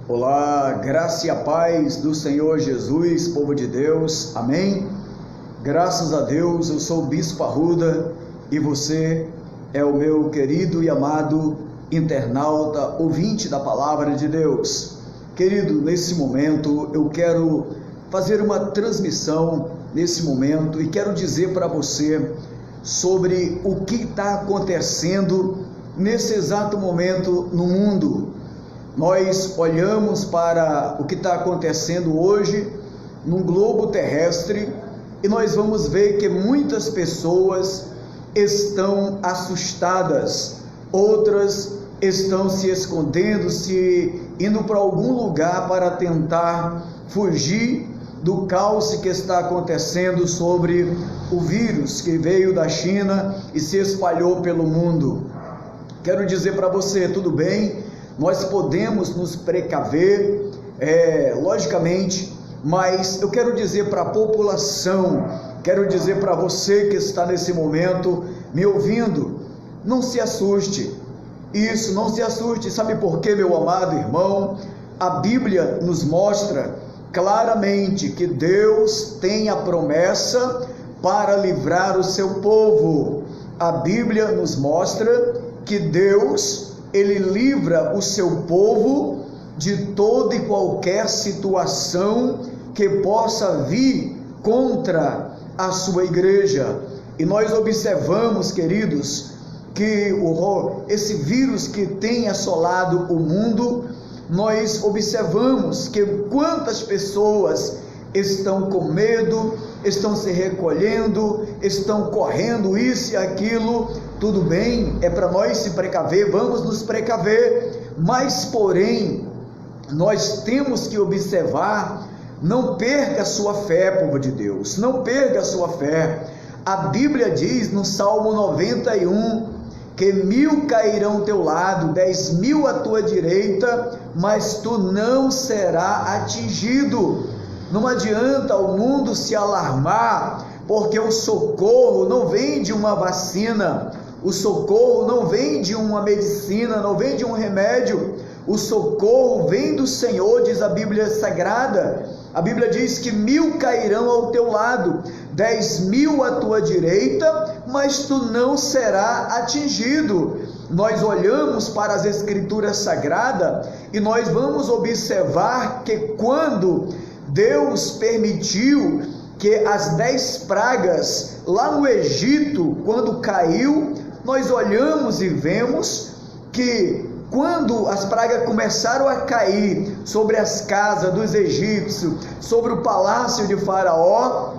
Olá, graça e a paz do Senhor Jesus, povo de Deus, amém? Graças a Deus, eu sou o Bispo Arruda e você é o meu querido e amado internauta, ouvinte da Palavra de Deus. Querido, nesse momento eu quero fazer uma transmissão nesse momento e quero dizer para você sobre o que está acontecendo nesse exato momento no mundo. Nós olhamos para o que está acontecendo hoje no globo terrestre e nós vamos ver que muitas pessoas estão assustadas, outras estão se escondendo, indo para algum lugar para tentar fugir do caos que está acontecendo sobre o vírus que veio da China e se espalhou pelo mundo. Quero dizer para você, tudo bem? Nós podemos nos precaver, logicamente, mas eu quero dizer para a população, quero dizer para você que está nesse momento me ouvindo, não se assuste, não se assuste, sabe por quê, meu amado irmão? A Bíblia nos mostra claramente que Deus tem a promessa para livrar o seu povo. A Bíblia nos mostra que Deus, Ele livra o seu povo de toda e qualquer situação que possa vir contra a sua igreja. E nós observamos, queridos, que esse vírus que tem assolado o mundo, nós observamos que quantas pessoas estão com medo, estão se recolhendo, estão correndo isso e aquilo. Tudo bem, é para nós se precaver, vamos nos precaver, mas porém, nós temos que observar, não perca a sua fé, povo de Deus, não perca a sua fé. A Bíblia diz no Salmo 91, que 1000 cairão ao teu lado, 10.000 à tua direita, mas tu não serás atingido. Não adianta o mundo se alarmar, porque o socorro não vem de uma vacina, o socorro não vem de uma medicina, não vem de um remédio, o socorro vem do Senhor, diz a Bíblia Sagrada. A Bíblia diz que 1000 cairão ao teu lado, 10.000 à tua direita, mas tu não serás atingido. Nós olhamos para as Escrituras Sagradas e nós vamos observar que quando Deus permitiu que as 10 pragas lá no Egito, quando caiu, nós olhamos e vemos que quando as pragas começaram a cair sobre as casas dos egípcios, sobre o palácio de Faraó,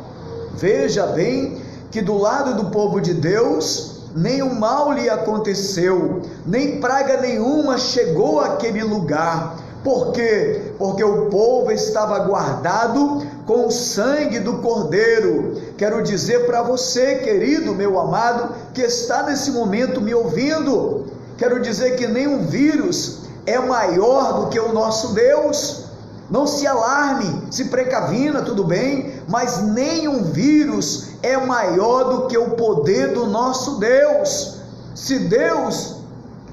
veja bem que do lado do povo de Deus, nenhum mal lhe aconteceu, nem praga nenhuma chegou àquele lugar. Por quê? Porque o povo estava guardado com o sangue do Cordeiro. Quero dizer para você, querido, meu amado, que está nesse momento me ouvindo, quero dizer que nenhum vírus é maior do que o nosso Deus. Não se alarme, se precavina, tudo bem, mas nenhum vírus é maior do que o poder do nosso Deus. Se Deus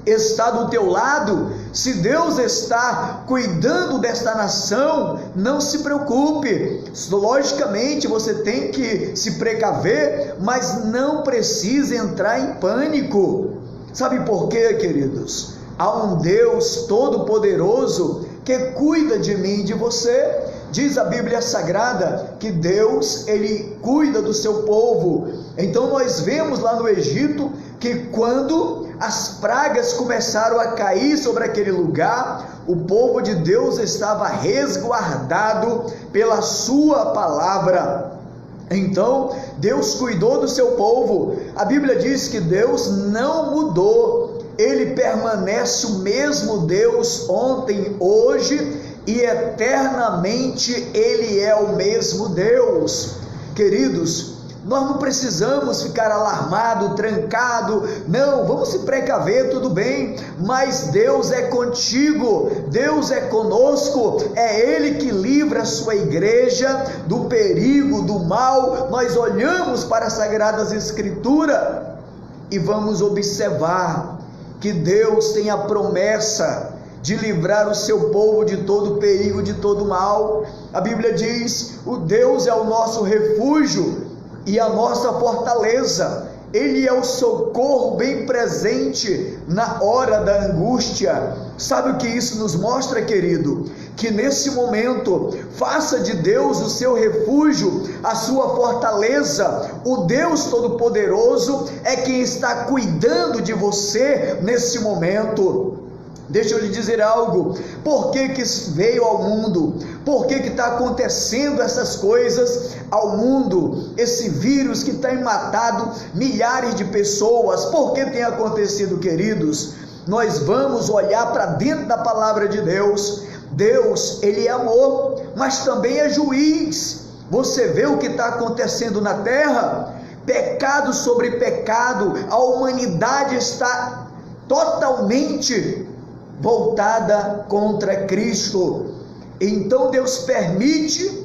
está do teu lado, se Deus está cuidando desta nação, não se preocupe. Logicamente você tem que se precaver, mas não precisa entrar em pânico. Sabe por quê, queridos? Há um Deus todo-poderoso que cuida de mim e de você. Diz a Bíblia Sagrada que Deus, Ele cuida do seu povo. Então nós vemos lá no Egito que quando as pragas começaram a cair sobre aquele lugar, o povo de Deus estava resguardado pela sua palavra. Então Deus cuidou do seu povo. A Bíblia diz que Deus não mudou, Ele permanece o mesmo Deus ontem, hoje e eternamente. Ele é o mesmo Deus. Queridos, nós não precisamos ficar alarmado, trancado, não, vamos se precaver, tudo bem, mas Deus é contigo, Deus é conosco, é Ele que livra a sua igreja do perigo, do mal. Nós olhamos para as Sagradas Escrituras e vamos observar que Deus tem a promessa de livrar o seu povo de todo perigo, de todo mal. A Bíblia diz: o Deus é o nosso refúgio e a nossa fortaleza. Ele é o socorro bem presente na hora da angústia. Sabe o que isso nos mostra, querido? Que nesse momento, faça de Deus o seu refúgio, a sua fortaleza. O Deus Todo-Poderoso é quem está cuidando de você nesse momento. Deixa eu lhe dizer algo. Por que veio ao mundo? Por que está acontecendo essas coisas ao mundo? Esse vírus que tem matado milhares de pessoas. Por que tem acontecido, queridos? Nós vamos olhar para dentro da palavra de Deus. Deus, Ele é amor, mas também é juiz. Você vê o que está acontecendo na terra? Pecado sobre pecado. A humanidade está totalmente voltada contra Cristo. Então Deus permite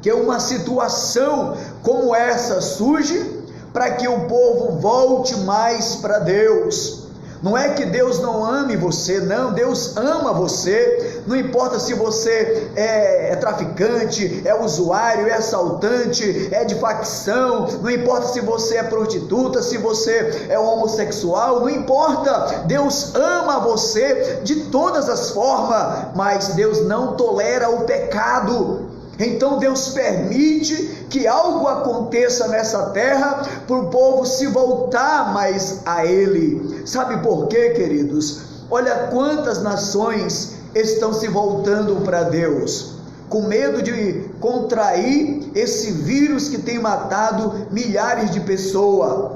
que uma situação como essa surja para que o povo volte mais para Deus. Não é que Deus não ame você, não, Deus ama você. Não importa se você é traficante, é usuário, é assaltante, é de facção, não importa se você é prostituta, se você é homossexual, não importa. Deus ama você de todas as formas, mas Deus não tolera o pecado. Então Deus permite que algo aconteça nessa terra para o povo se voltar mais a Ele. Sabe por quê, queridos? Olha quantas nações estão se voltando para Deus, com medo de contrair esse vírus que tem matado milhares de pessoas.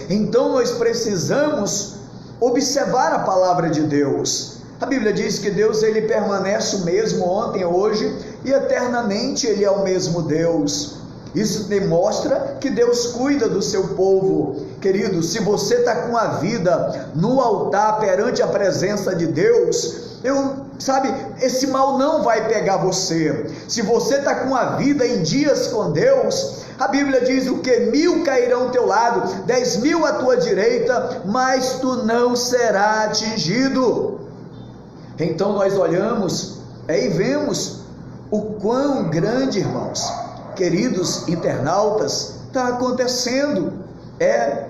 Então nós precisamos observar a palavra de Deus. A Bíblia diz que Deus, Ele permanece o mesmo ontem, hoje e eternamente. Ele é o mesmo Deus. Isso demonstra que Deus cuida do seu povo. Querido, se você está com a vida no altar perante a presença de Deus, esse mal não vai pegar você. Se você está com a vida em dias com Deus, a Bíblia diz o que? 1000 cairão ao teu lado, 10.000 à tua direita, mas tu não serás atingido. Então nós olhamos e vemos o quão grande, irmãos, queridos internautas, está acontecendo.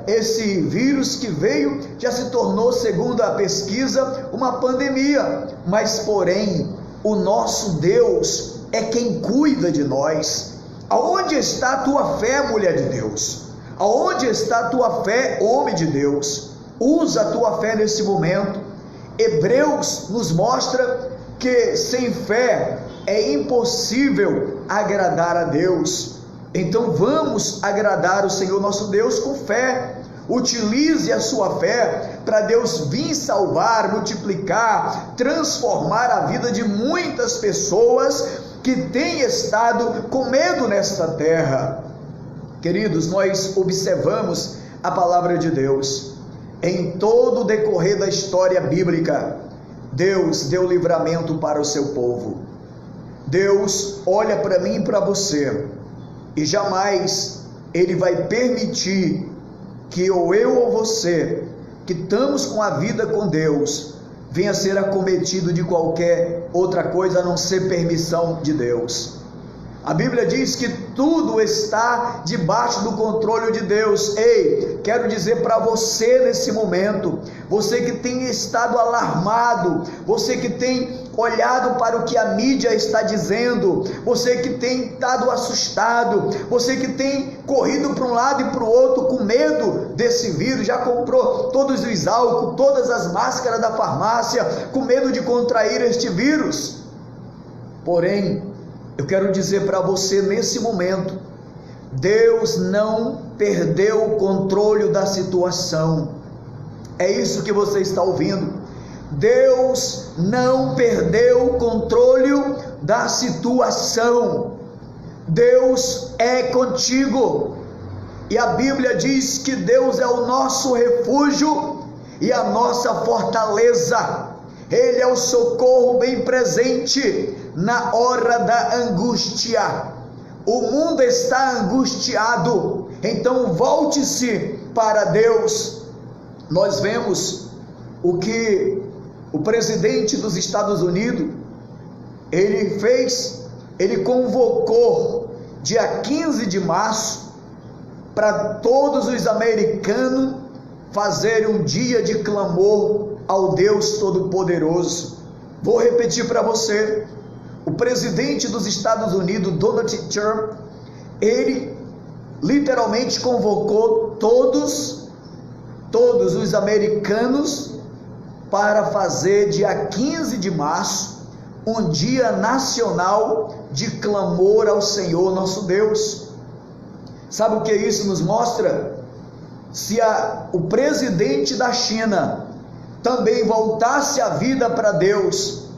Esse vírus que veio já se tornou, segundo a pesquisa, uma pandemia. Mas porém, o nosso Deus é quem cuida de nós. Aonde está a tua fé, mulher de Deus? Aonde está a tua fé, homem de Deus? Usa a tua fé nesse momento. Hebreus nos mostra que sem fé é impossível agradar a Deus. Então vamos agradar o Senhor nosso Deus com fé. Utilize a sua fé para Deus vir salvar, multiplicar, transformar a vida de muitas pessoas que têm estado com medo nesta terra. Queridos, nós observamos a palavra de Deus. Em todo o decorrer da história bíblica, Deus deu livramento para o seu povo. Deus olha para mim e para você, e jamais Ele vai permitir que ou eu ou você, que estamos com a vida com Deus, venha a ser acometido de qualquer outra coisa a não ser permissão de Deus. A Bíblia diz que tudo está debaixo do controle de Deus. Ei, quero dizer para você nesse momento, você que tem estado alarmado, você que tem olhado para o que a mídia está dizendo, você que tem estado assustado, você que tem corrido para um lado e para o outro com medo desse vírus, já comprou todos os álcool, todas as máscaras da farmácia, com medo de contrair este vírus. Porém, eu quero dizer para você nesse momento, Deus não perdeu o controle da situação. É isso que você está ouvindo. Deus não perdeu o controle da situação. Deus é contigo. E a Bíblia diz que Deus é o nosso refúgio e a nossa fortaleza. Ele é o socorro bem presente na hora da angústia. O mundo está angustiado, então volte-se para Deus. Nós vemos o que o presidente dos Estados Unidos, ele convocou dia 15 de março para todos os americanos fazerem um dia de clamor ao Deus Todo-Poderoso. Vou repetir para você: o presidente dos Estados Unidos, Donald Trump, ele literalmente convocou todos os americanos para fazer dia 15 de março um dia nacional de clamor ao Senhor nosso Deus. Sabe o que isso nos mostra? Se o presidente da China também voltasse a vida para Deus,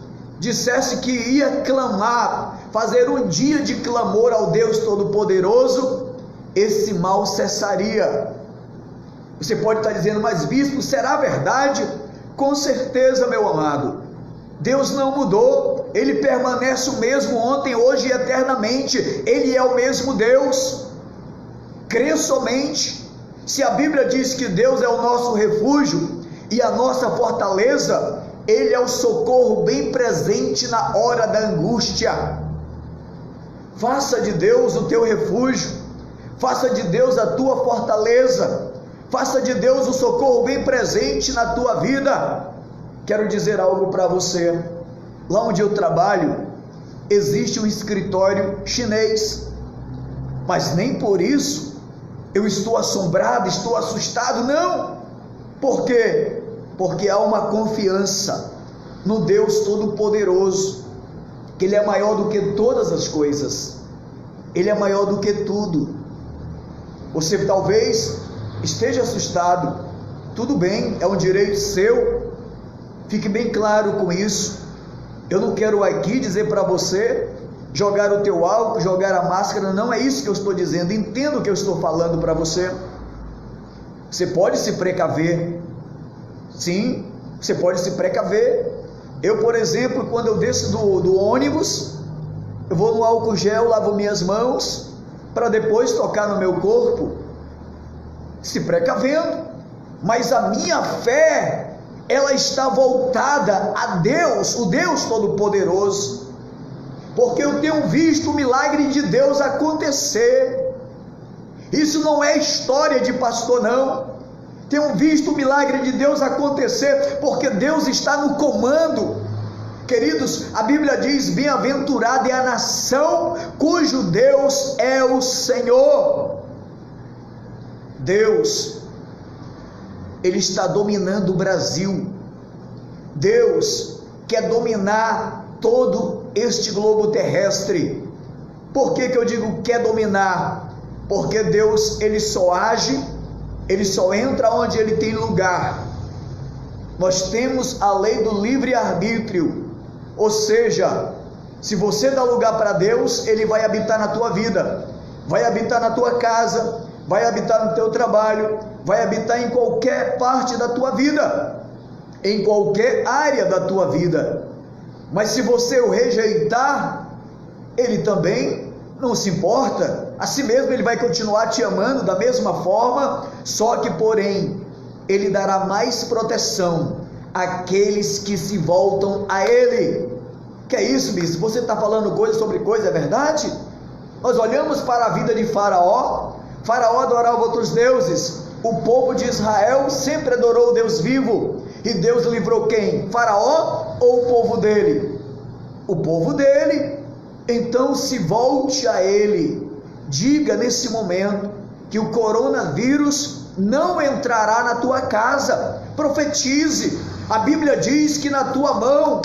dissesse que ia clamar, fazer um dia de clamor ao Deus Todo-Poderoso, esse mal cessaria. Você pode estar dizendo, mas bispo, será verdade? Com certeza, meu amado. Deus não mudou, Ele permanece o mesmo ontem, hoje e eternamente. Ele é o mesmo Deus. Crê somente. Se a Bíblia diz que Deus é o nosso refúgio e a nossa fortaleza, Ele é o socorro bem presente na hora da angústia. Faça de Deus o teu refúgio, faça de Deus a tua fortaleza, faça de Deus o socorro bem presente na tua vida. Quero dizer algo para você. Lá onde eu trabalho, existe um escritório chinês, mas nem por isso eu estou assombrado, estou assustado, não. Por quê? Porque há uma confiança no Deus Todo-Poderoso, que Ele é maior do que todas as coisas, Ele é maior do que tudo. Você talvez esteja assustado, tudo bem, é um direito seu, fique bem claro com isso. Eu não quero aqui dizer para você jogar o teu álcool, jogar a máscara, não é isso que eu estou dizendo. Entenda o que eu estou falando para você. Você pode se precaver, sim, você pode se precaver. Eu, por exemplo, quando eu desço do ônibus, eu vou no álcool gel, lavo minhas mãos, para depois tocar no meu corpo, se precavendo. Mas a minha fé, ela está voltada a Deus, o Deus Todo-Poderoso, porque eu tenho visto o milagre de Deus acontecer. Isso não é história de pastor, não. Tenho visto o milagre de Deus acontecer, porque Deus está no comando. Queridos, a Bíblia diz: bem-aventurada é a nação cujo Deus é o Senhor. Deus, Ele está dominando o Brasil. Deus quer dominar todo este globo terrestre. Por que eu digo quer dominar? Porque Deus, Ele só age, Ele só entra onde Ele tem lugar. Nós temos a lei do livre-arbítrio, ou seja, se você dá lugar para Deus, Ele vai habitar na tua vida, vai habitar na tua casa, vai habitar no teu trabalho, vai habitar em qualquer parte da tua vida, em qualquer área da tua vida. Mas se você o rejeitar, Ele também não se importa. Assim mesmo Ele vai continuar te amando da mesma forma, só que porém Ele dará mais proteção àqueles que se voltam a Ele. Que é isso, bispo? Você está falando coisa sobre coisa, é verdade? Nós olhamos para a vida de Faraó. Faraó adorava outros deuses. O povo de Israel sempre adorou o Deus vivo. E Deus livrou quem? Faraó ou o povo dele? O povo dele. Então se volte a Ele. Diga nesse momento que o coronavírus não entrará na tua casa. Profetize. A Bíblia diz que na tua mão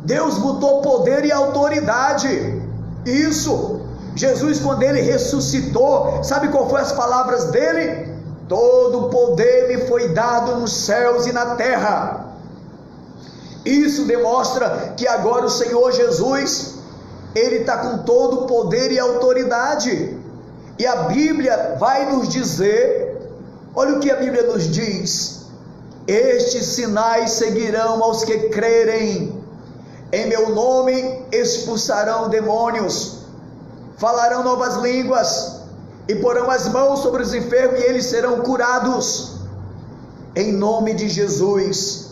Deus botou poder e autoridade. Isso. Jesus, quando Ele ressuscitou, sabe qual foi as palavras dele? Todo poder me foi dado nos céus e na terra. Isso demonstra que agora o Senhor Jesus, Ele está com todo o poder e autoridade. E a Bíblia vai nos dizer, olha o que a Bíblia nos diz: estes sinais seguirão aos que crerem, em meu nome expulsarão demônios, falarão novas línguas, e porão as mãos sobre os enfermos e eles serão curados, em nome de Jesus.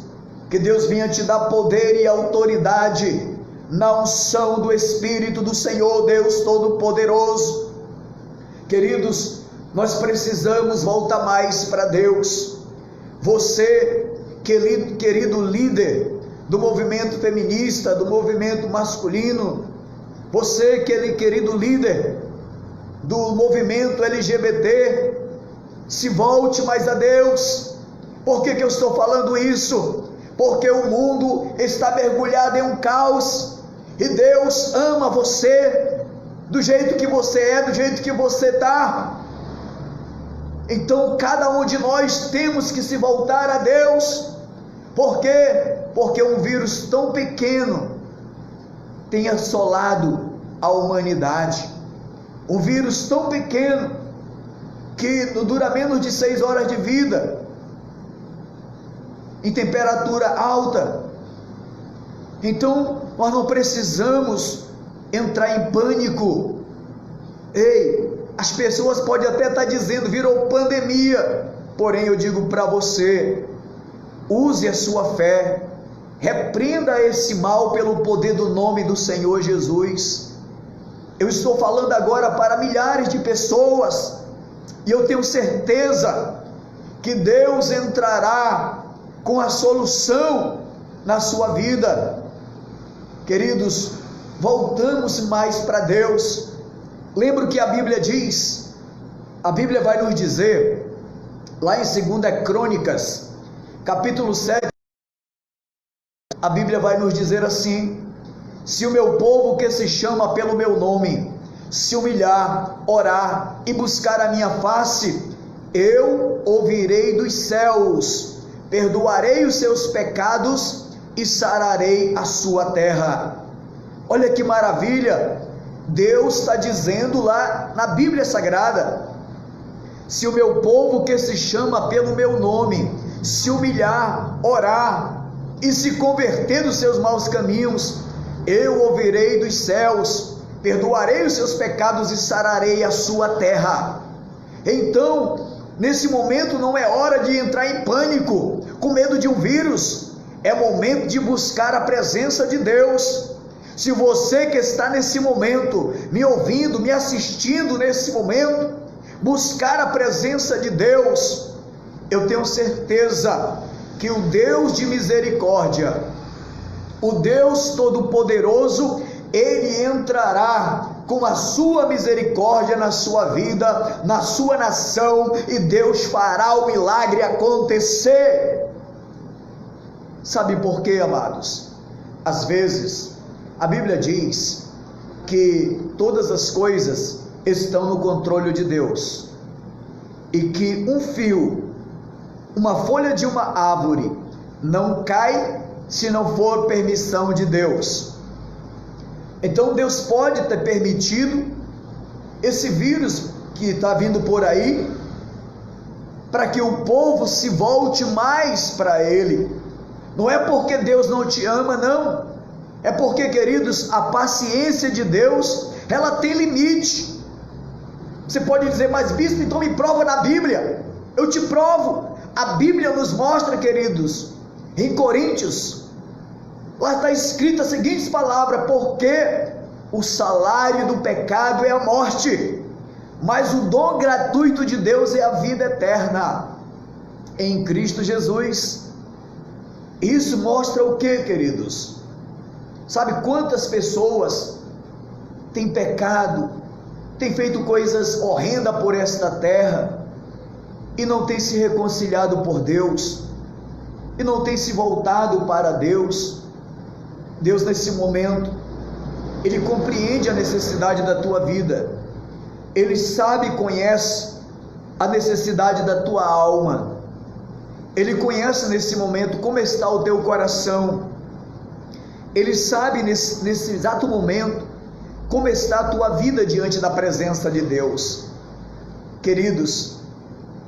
Que Deus venha te dar poder e autoridade na unção do Espírito do Senhor, Deus Todo-Poderoso. Queridos, nós precisamos voltar mais para Deus. Você, querido líder do movimento feminista, do movimento masculino, você, querido líder do movimento LGBT, se volte mais a Deus. Por que eu estou falando isso? Porque o mundo está mergulhado em um caos, e Deus ama você do jeito que você é, do jeito que você está. Então cada um de nós temos que se voltar a Deus. Por quê? Porque um vírus tão pequeno tem assolado a humanidade. Um vírus tão pequeno que dura menos de 6 horas de vida, em temperatura alta. Então nós não precisamos entrar em pânico. Ei, as pessoas podem até estar dizendo virou pandemia, porém eu digo para você, use a sua fé, repreenda esse mal pelo poder do nome do Senhor Jesus. Eu estou falando agora para milhares de pessoas, e eu tenho certeza que Deus entrará com a solução na sua vida. Queridos, voltamos mais para Deus. Lembra que a Bíblia diz, a Bíblia vai nos dizer, lá em 2 Crônicas, capítulo 7, a Bíblia vai nos dizer assim: se o meu povo que se chama pelo meu nome, se humilhar, orar e buscar a minha face, eu ouvirei dos céus, perdoarei os seus pecados e sararei a sua terra. Olha que maravilha! Deus está dizendo lá na Bíblia Sagrada: se o meu povo que se chama pelo meu nome se humilhar, orar e se converter dos seus maus caminhos, eu ouvirei dos céus, perdoarei os seus pecados e sararei a sua terra. Então, nesse momento não é hora de entrar em pânico, com medo de um vírus. É momento de buscar a presença de Deus. Se você que está nesse momento, me ouvindo, me assistindo nesse momento, buscar a presença de Deus, eu tenho certeza que o Deus de misericórdia, o Deus Todo-Poderoso, Ele entrará com a sua misericórdia na sua vida, na sua nação, e Deus fará o milagre acontecer. Sabe por quê, amados? Às vezes, a Bíblia diz que todas as coisas estão no controle de Deus, e que um fio, uma folha de uma árvore não cai se não for permissão de Deus. Então Deus pode ter permitido esse vírus que está vindo por aí, para que o povo se volte mais para Ele. Não é porque Deus não te ama, não. É porque, queridos, a paciência de Deus, ela tem limite. Você pode dizer, mas bispo, então me prova na Bíblia. Eu te provo. A Bíblia nos mostra, queridos, em Coríntios, lá está escrita as seguintes palavras: porque o salário do pecado é a morte, mas o dom gratuito de Deus é a vida eterna em Cristo Jesus. Isso mostra o que, queridos? Sabe quantas pessoas têm pecado, têm feito coisas horrendas por esta terra, e não têm se reconciliado por Deus, e não têm se voltado para Deus? Deus, nesse momento, Ele compreende a necessidade da tua vida. Ele sabe e conhece a necessidade da tua alma. Ele conhece nesse momento como está o teu coração. Ele sabe nesse exato momento como está a tua vida diante da presença de Deus. Queridos,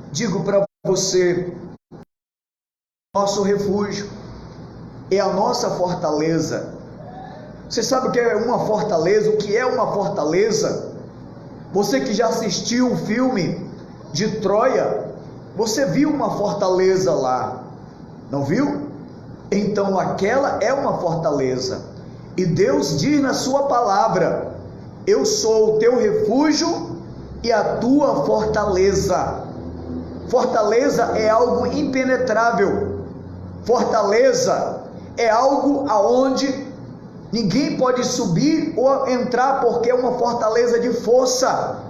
digo para você, nosso refúgio é a nossa fortaleza. Você sabe o que é uma fortaleza? O que é uma fortaleza? Você que já assistiu um filme de Troia, você viu uma fortaleza lá, não viu? então aquela é uma fortaleza. E Deus diz na sua palavra: eu sou o teu refúgio e a tua fortaleza. Fortaleza é algo impenetrável. Fortaleza é algo aonde ninguém pode subir ou entrar, porque é uma fortaleza de força.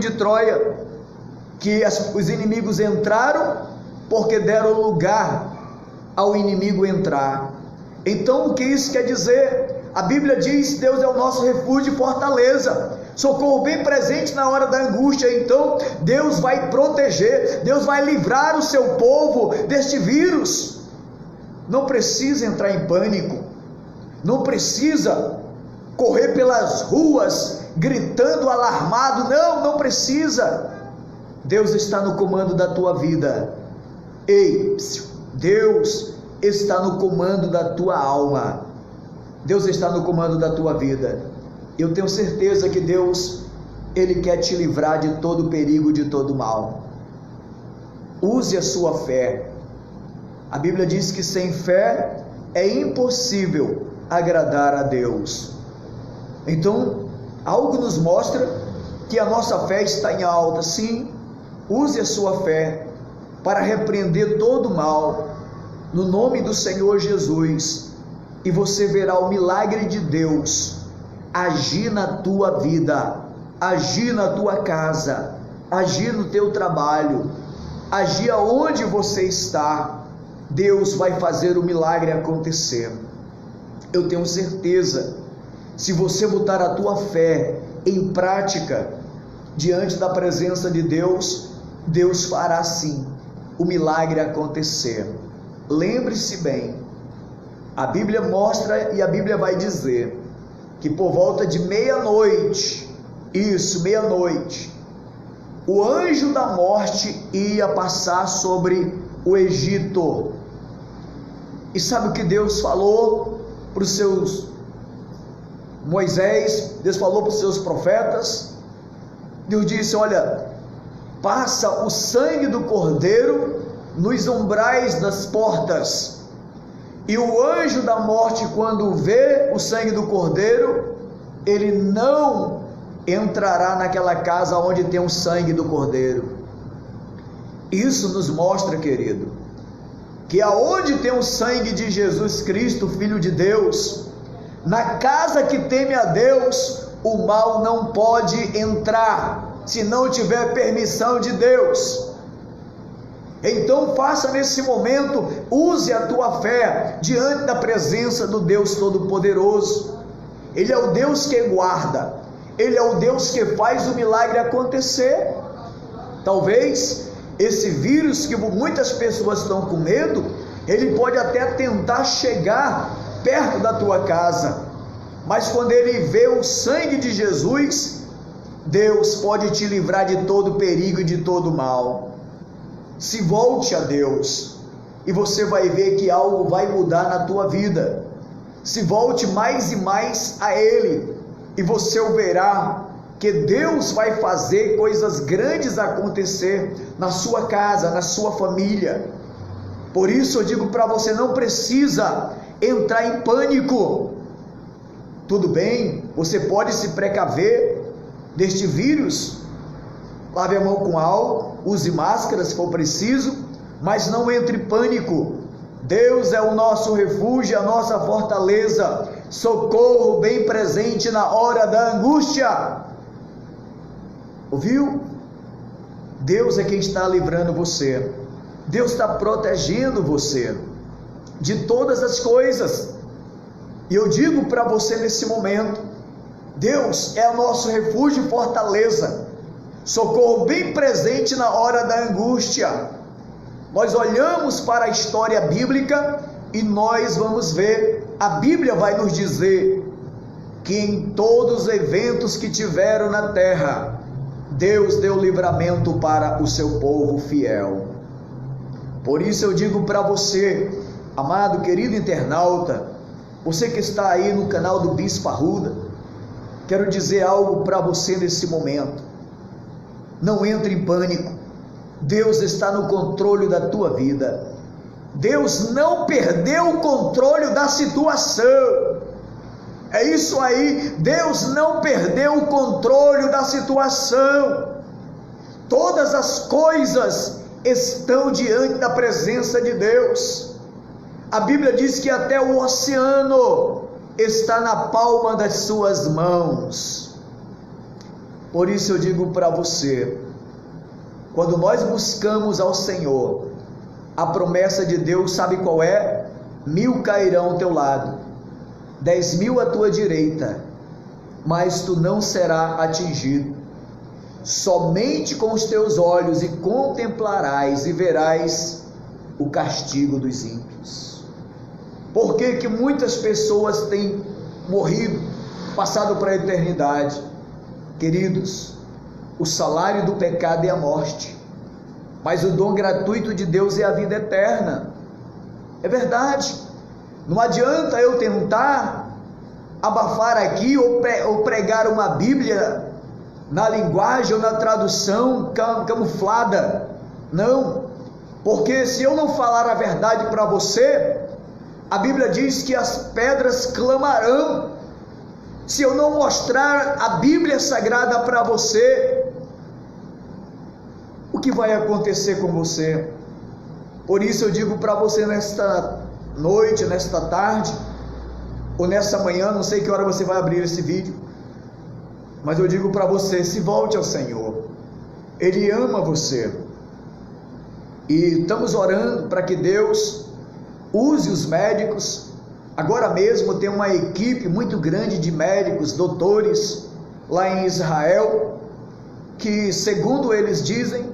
De Troia, que os inimigos entraram porque deram lugar ao inimigo entrar. Então o que isso quer dizer? A Bíblia diz: Deus é o nosso refúgio e fortaleza, socorro bem presente na hora da angústia. Então Deus vai proteger, Deus vai livrar o seu povo deste vírus. Não precisa entrar em pânico, não precisa correr pelas ruas gritando alarmado, não precisa. Deus está no comando da tua vida. Ei, Deus está no comando da tua alma. Deus está no comando da tua vida. Eu tenho certeza que Deus, Ele quer te livrar de todo perigo, de todo mal. Use a sua fé. A Bíblia diz que sem fé é impossível agradar a Deus. Então, algo nos mostra que a nossa fé está em alta. Sim, use a sua fé para repreender todo o mal, no nome do Senhor Jesus, e você verá o milagre de Deus agir na tua vida, agir na tua casa, agir no teu trabalho, agir aonde você está. Deus vai fazer o milagre acontecer. Eu tenho certeza, se você botar a tua fé em prática, diante da presença de Deus, Deus fará sim o milagre acontecer. Lembre-se bem, a Bíblia mostra e a Bíblia vai dizer que por volta de meia-noite, o anjo da morte ia passar sobre o Egito. E sabe o que Deus falou para os seus Moisés? Deus falou para os seus profetas. Deus disse: olha, passa o sangue do cordeiro nos umbrais das portas, e o anjo da morte, quando vê o sangue do cordeiro, ele não entrará naquela casa onde tem o sangue do cordeiro. Isso nos mostra, querido, que aonde tem o sangue de Jesus Cristo, Filho de Deus, na casa que teme a Deus, o mal não pode entrar, se não tiver permissão de Deus. Então faça nesse momento, use a tua fé diante da presença do Deus Todo-Poderoso. Ele é o Deus que guarda, Ele é o Deus que faz o milagre acontecer. Talvez esse vírus que muitas pessoas estão com medo, ele pode até tentar chegar perto da tua casa, mas quando ele vê o sangue de Jesus, Deus pode te livrar de todo perigo e de todo mal. Se volte a Deus e você vai ver que algo vai mudar na tua vida. Se volte mais e mais a Ele e você o verá, que Deus vai fazer coisas grandes acontecer na sua casa, na sua família. Por isso eu digo para você, não precisa entrar em pânico. Tudo bem, você pode se precaver deste vírus, lave a mão com álcool, use máscara se for preciso, mas não entre em pânico. Deus é o nosso refúgio, a nossa fortaleza, socorro bem presente na hora da angústia. Ouviu? Deus é quem está livrando você, Deus está protegendo você de todas as coisas. E eu digo para você nesse momento, Deus é o nosso refúgio e fortaleza, socorro bem presente na hora da angústia. Nós olhamos para a história bíblica e nós vamos ver, a Bíblia vai nos dizer que em todos os eventos que tiveram na terra, Deus deu livramento para o seu povo fiel. Por isso eu digo para você, amado, querido internauta, você que está aí no canal do Bispo Arruda, quero dizer algo para você nesse momento. Não entre em pânico. Deus está no controle da tua vida. Deus não perdeu o controle da situação. É isso aí, Deus não perdeu o controle da situação. Todas as coisas estão diante da presença de Deus. A Bíblia diz que até o oceano está na palma das suas mãos. Por isso eu digo para você, quando nós buscamos ao Senhor, a promessa de Deus, sabe qual é? 1000 cairão ao teu lado, 10.000 à tua direita, mas tu não serás atingido. Somente com os teus olhos e contemplarás e verás o castigo dos ímpios. Por que que muitas pessoas têm morrido, passado para a eternidade? Queridos, o salário do pecado é a morte, mas o dom gratuito de Deus é a vida eterna. É verdade. Não adianta eu tentar abafar aqui ou pregar uma Bíblia na linguagem ou na tradução camuflada. Não, porque se eu não falar a verdade para você, a Bíblia diz que as pedras clamarão. Se eu não mostrar a Bíblia Sagrada para você, o que vai acontecer com você? Por isso eu digo para você nesta noite, nesta tarde, ou nessa manhã, não sei que hora você vai abrir esse vídeo, mas eu digo para você, se volte ao Senhor. Ele ama você. E estamos orando para que Deus use os médicos. Agora mesmo tem uma equipe muito grande de médicos, doutores, lá em Israel, que segundo eles dizem,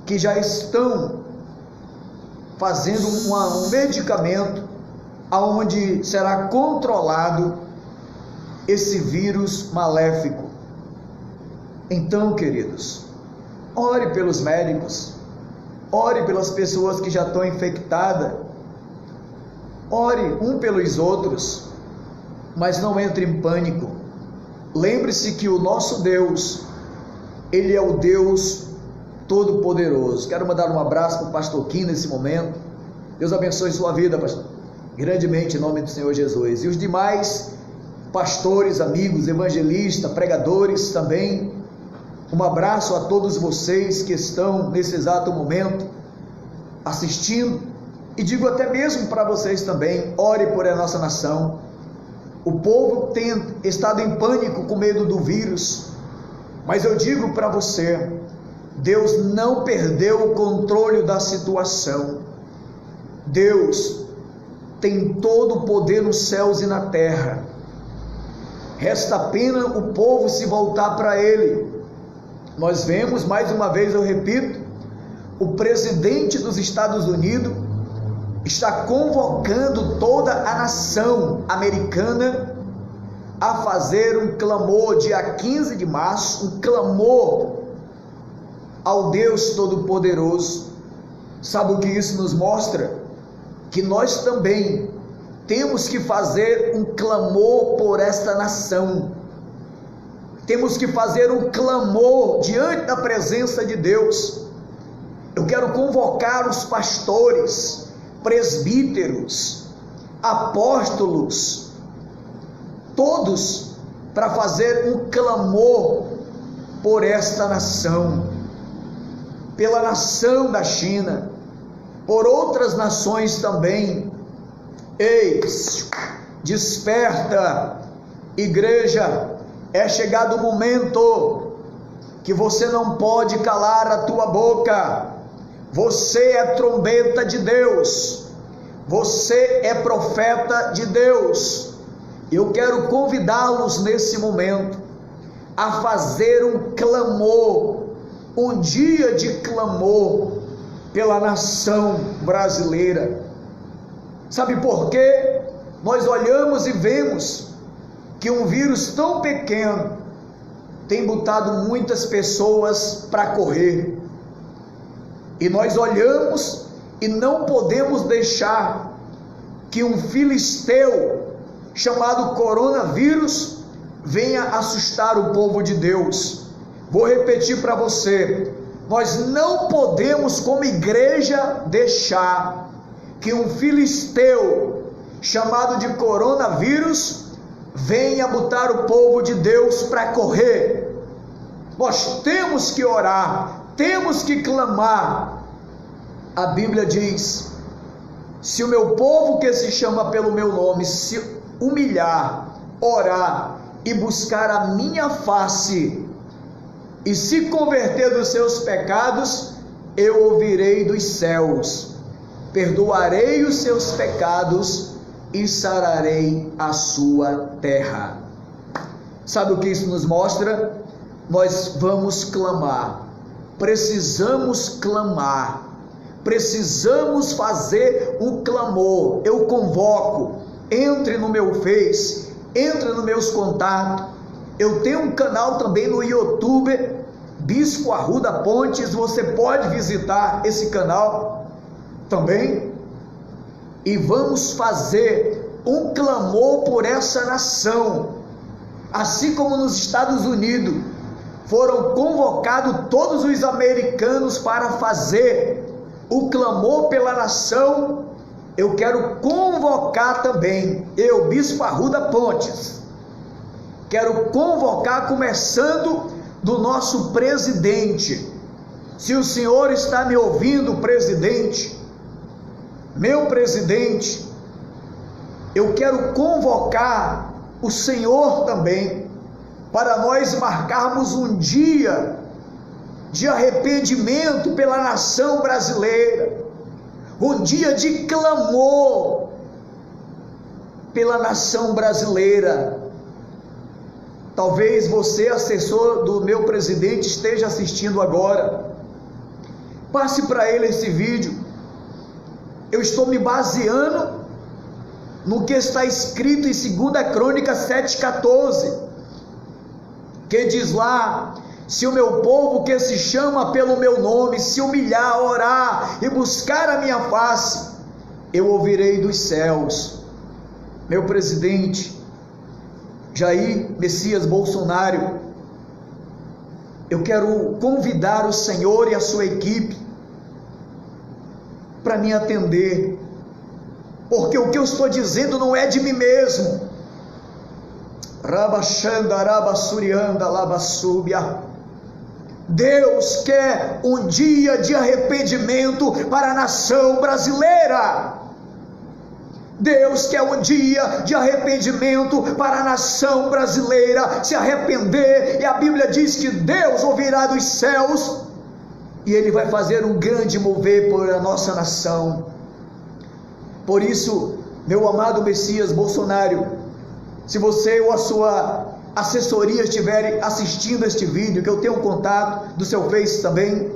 que já estão fazendo um medicamento aonde será controlado esse vírus maléfico. Então, queridos, ore pelos médicos, ore pelas pessoas que já estão infectadas, ore um pelos outros, mas não entre em pânico. Lembre-se que o nosso Deus, Ele é o Deus Todo-Poderoso. Quero mandar um abraço para o pastor Kim nesse momento. Deus abençoe sua vida, pastor, grandemente em nome do Senhor Jesus. E os demais pastores, amigos, evangelistas, pregadores também, um abraço a todos vocês que estão nesse exato momento assistindo, e digo até mesmo para vocês também, ore por a nossa nação. O povo tem estado em pânico com medo do vírus, mas eu digo para você, Deus não perdeu o controle da situação. Deus tem todo o poder nos céus e na terra. Resta apenas o povo se voltar para Ele. Nós vemos, mais uma vez eu repito, o presidente dos Estados Unidos está convocando toda a nação americana a fazer um clamor, dia 15 de março, um clamor ao Deus Todo-Poderoso. Sabe o que isso nos mostra? Que nós também temos que fazer um clamor por esta nação. Temos que fazer um clamor diante da presença de Deus. Eu quero convocar os pastores, presbíteros, apóstolos, todos para fazer um clamor por esta nação, pela nação da China, por outras nações também. Ei, desperta, igreja, é chegado o momento que você não pode calar a tua boca. Você é trombeta de Deus, você é profeta de Deus. Eu quero convidá-los nesse momento a fazer um clamor, um dia de clamor pela nação brasileira. Sabe por quê? Nós olhamos e vemos que um vírus tão pequeno tem botado muitas pessoas para correr. E nós olhamos e não podemos deixar que um filisteu chamado coronavírus venha assustar o povo de Deus. Vou repetir para você, nós não podemos como igreja deixar que um filisteu chamado de coronavírus venha botar o povo de Deus para correr. Nós temos que orar, temos que clamar. A Bíblia diz: se o meu povo que se chama pelo meu nome se humilhar, orar e buscar a minha face e se converter dos seus pecados, eu ouvirei dos céus, perdoarei os seus pecados e sararei a sua terra. Sabe o que isso nos mostra? Nós vamos clamar, precisamos clamar, precisamos fazer o clamor. Eu convoco, entre no meu Face, entre nos meus contatos. Eu tenho um canal também no YouTube, Bispo Arruda Pontes, você pode visitar esse canal também, e vamos fazer um clamor por essa nação, assim como nos Estados Unidos foram convocados todos os americanos para fazer o clamor pela nação. Eu quero convocar também, eu, Bispo Arruda Pontes, quero convocar, começando do nosso presidente. Se o senhor está me ouvindo, presidente, meu presidente, eu quero convocar o senhor também, para nós marcarmos um dia de arrependimento pela nação brasileira, um dia de clamor pela nação brasileira. Talvez você, assessor do meu presidente, esteja assistindo agora. Passe para ele esse vídeo. Eu estou me baseando no que está escrito em 2 Crônicas 7,14, que diz lá: se o meu povo que se chama pelo meu nome se humilhar, orar e buscar a minha face, eu ouvirei dos céus. Meu presidente Jair Messias Bolsonaro, eu quero convidar o senhor e a sua equipe para me atender, porque o que eu estou dizendo não é de mim mesmo. Deus quer um dia de arrependimento para a nação brasileira. Deus quer um dia de arrependimento para a nação brasileira se arrepender, e a Bíblia diz que Deus ouvirá dos céus e Ele vai fazer um grande mover por a nossa nação. Por isso, meu amado Messias Bolsonaro, se você ou a sua assessoria estiverem assistindo este vídeo, que eu tenho um contato do seu Face também,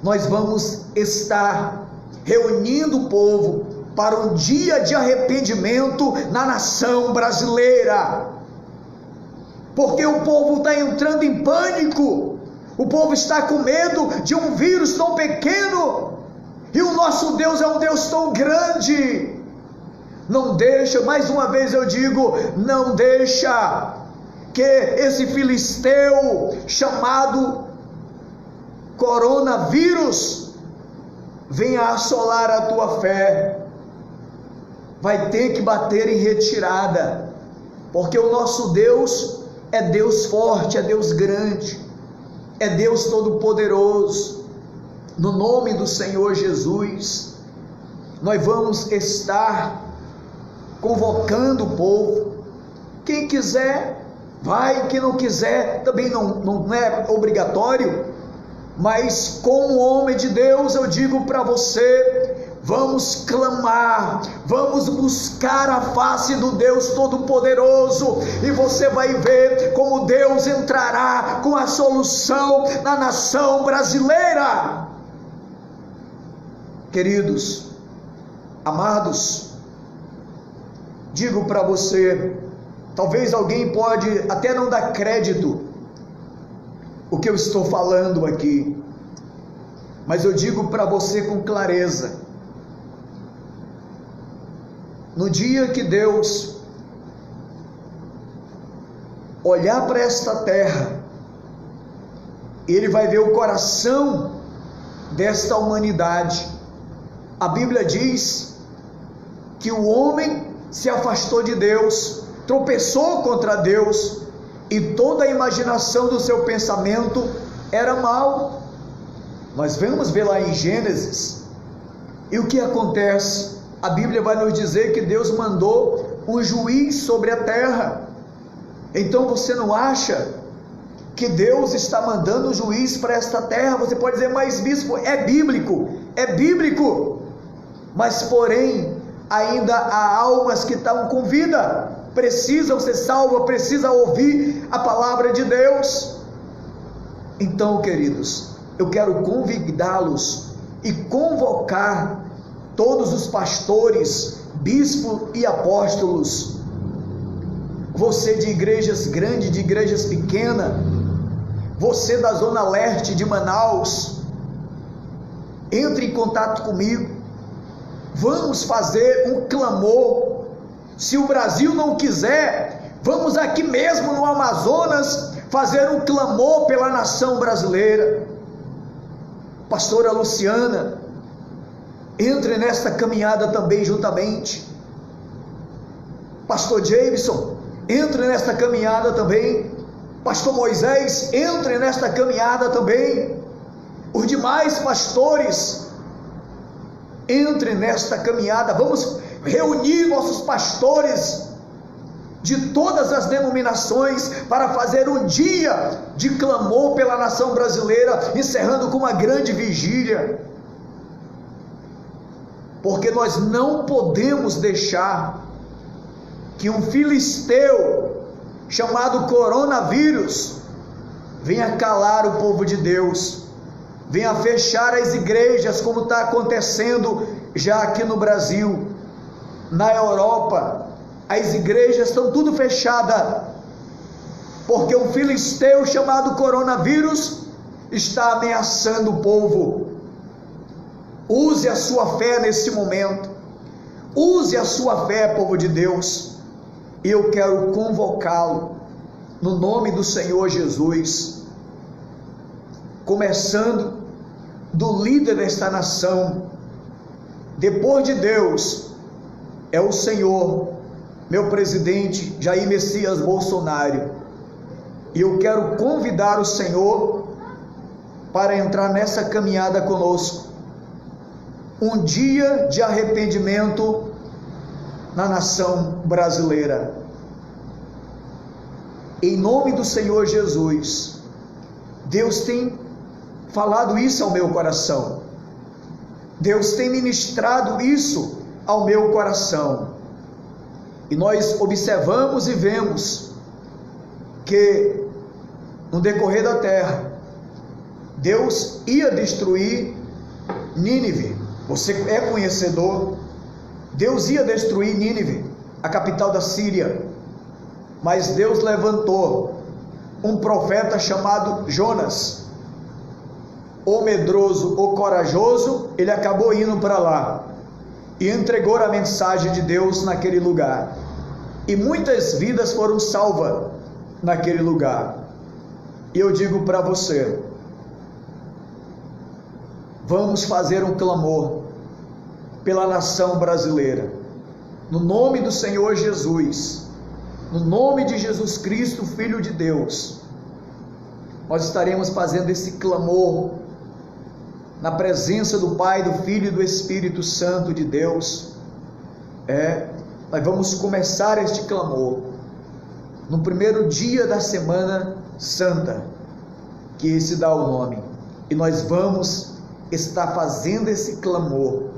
nós vamos estar reunindo o povo para um dia de arrependimento na nação brasileira, porque o povo está entrando em pânico, o povo está com medo de um vírus tão pequeno, e o nosso Deus é um Deus tão grande. Não deixa, mais uma vez eu digo, não deixa que esse filisteu chamado coronavírus venha assolar a tua fé. Vai ter que bater em retirada, porque o nosso Deus é Deus forte, é Deus grande, é Deus todo-poderoso. No nome do Senhor Jesus, nós vamos estar convocando o povo. Quem quiser vai, quem não quiser também não é obrigatório, mas como homem de Deus eu digo para você: vamos clamar, vamos buscar a face do Deus Todo-Poderoso, e você vai ver como Deus entrará com a solução na nação brasileira. Queridos, amados, digo para você, talvez alguém pode até não dar crédito o que eu estou falando aqui, mas eu digo para você com clareza: no dia que Deus olhar para esta terra, Ele vai ver o coração desta humanidade, A Bíblia diz que o homem se afastou de Deus, tropeçou contra Deus, e toda a imaginação do seu pensamento era mal. Nós vamos ver lá em Gênesis, e o que acontece? A Bíblia vai nos dizer que Deus mandou um juiz sobre a terra. Então você não acha que Deus está mandando um juiz para esta terra? Você pode dizer, mas bispo, é bíblico, mas porém, ainda há almas que estão com vida, precisam ser salvas, precisam ouvir a palavra de Deus. Então, queridos, eu quero convidá-los e convocar todos os pastores, bispos e apóstolos, você de igrejas grandes, de igrejas pequenas, você da Zona Leste de Manaus, entre em contato comigo, vamos fazer um clamor. Se o Brasil não quiser, vamos aqui mesmo no Amazonas fazer um clamor pela nação brasileira. Pastora Luciana, entre nesta caminhada também juntamente. Pastor Jameson, entre nesta caminhada também. Pastor Moisés, entre nesta caminhada também. Os demais pastores, entre nesta caminhada. Vamos reunir nossos pastores de todas as denominações para fazer um dia de clamor pela nação brasileira, encerrando com uma grande vigília, porque nós não podemos deixar que um filisteu chamado coronavírus venha calar o povo de Deus, venha fechar as igrejas, como está acontecendo já aqui no Brasil. Na Europa, as igrejas estão tudo fechadas, porque um filisteu chamado coronavírus está ameaçando o povo. Use a sua fé nesse momento, use a sua fé, povo de Deus, e eu quero convocá-lo, no nome do Senhor Jesus, começando do líder desta nação. Depois de Deus, é o Senhor, meu presidente Jair Messias Bolsonaro, e eu quero convidar o Senhor para entrar nessa caminhada conosco, um dia de arrependimento na nação brasileira, em nome do Senhor Jesus. Deus tem falado isso ao meu coração, Deus tem ministrado isso ao meu coração, e nós observamos e vemos que no decorrer da terra, Deus ia destruir Nínive. Você é conhecedor, Deus ia destruir Nínive, a capital da Síria, mas Deus levantou um profeta chamado Jonas, ou medroso ou corajoso, ele acabou indo para lá e entregou a mensagem de Deus naquele lugar, e muitas vidas foram salvas naquele lugar. E eu digo para você, vamos fazer um clamor pela nação brasileira, no nome do Senhor Jesus, no nome de Jesus Cristo, Filho de Deus. Nós estaremos fazendo esse clamor na presença do Pai, do Filho e do Espírito Santo de Deus. Nós vamos começar este clamor no primeiro dia da Semana Santa, que esse dá o nome, e nós vamos estar fazendo esse clamor.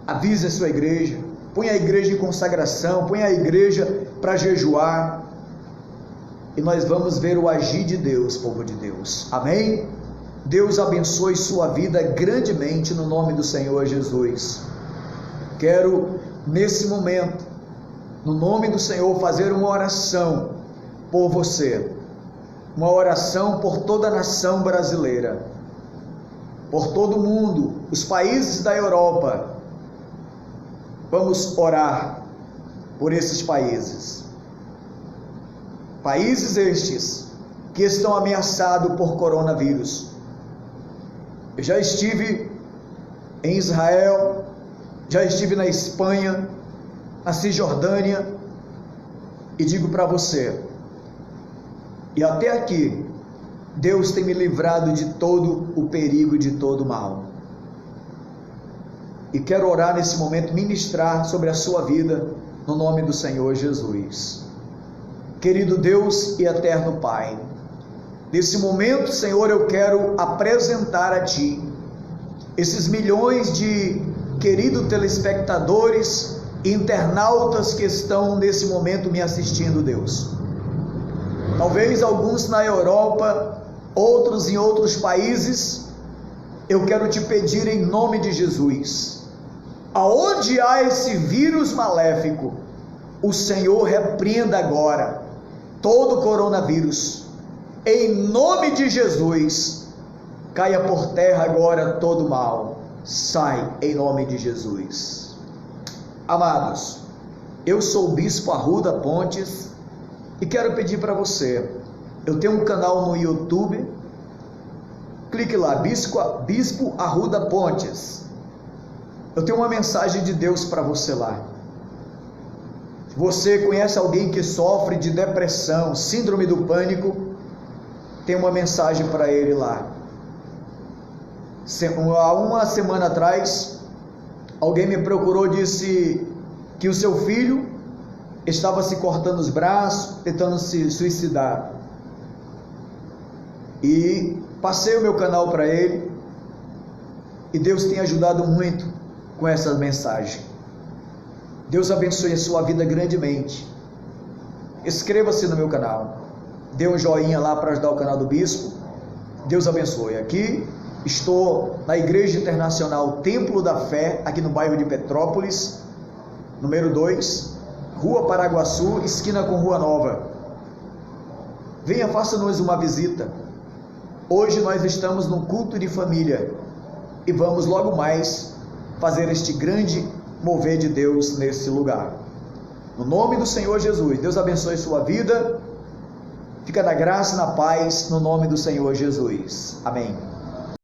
Avise a sua igreja, põe a igreja em consagração, põe a igreja para jejuar, e nós vamos ver o agir de Deus, povo de Deus. Amém? Deus abençoe sua vida grandemente no nome do Senhor Jesus. Quero nesse momento, no nome do Senhor, fazer uma oração por você, uma oração por toda a nação brasileira, por todo o mundo, os países da Europa. Vamos orar por esses países, países estes que estão ameaçados por coronavírus. Eu já estive em Israel, já estive na Espanha, na Cisjordânia, e digo para você, e até aqui, Deus tem me livrado de todo o perigo, de todo o mal. E quero orar nesse momento, ministrar sobre a sua vida, no nome do Senhor Jesus. Querido Deus e eterno Pai, nesse momento, Senhor, eu quero apresentar a Ti esses milhões de queridos telespectadores, internautas que estão nesse momento me assistindo, Deus. Talvez alguns na Europa, outros em outros países. Eu quero te pedir em nome de Jesus, aonde há esse vírus maléfico, o Senhor repreenda agora todo coronavírus, em nome de Jesus. Caia por terra agora todo mal, sai em nome de Jesus. Amados, eu sou o Bispo Arruda Pontes e quero pedir para você, eu tenho um canal no YouTube, clique lá, Bispo Arruda Pontes. Eu tenho uma mensagem de Deus para você lá. Você conhece alguém que sofre de depressão, síndrome do pânico? Tem uma mensagem para ele lá. Há uma semana atrás, alguém me procurou e disse que o seu filho estava se cortando os braços, tentando se suicidar. E passei o meu canal para ele, e Deus tem ajudado muito com essa mensagem. Deus abençoe a sua vida grandemente. Inscreva-se no meu canal, dê um joinha lá para ajudar o canal do Bispo. Deus abençoe. Aqui estou na Igreja Internacional Templo da Fé, aqui no bairro de Petrópolis, número 2, Rua Paraguaçu, esquina com Rua Nova. Venha, faça-nos uma visita. Hoje nós estamos num culto de família e vamos logo mais fazer este grande mover de Deus nesse lugar. No nome do Senhor Jesus, Deus abençoe sua vida. Fica na graça e na paz, no nome do Senhor Jesus. Amém.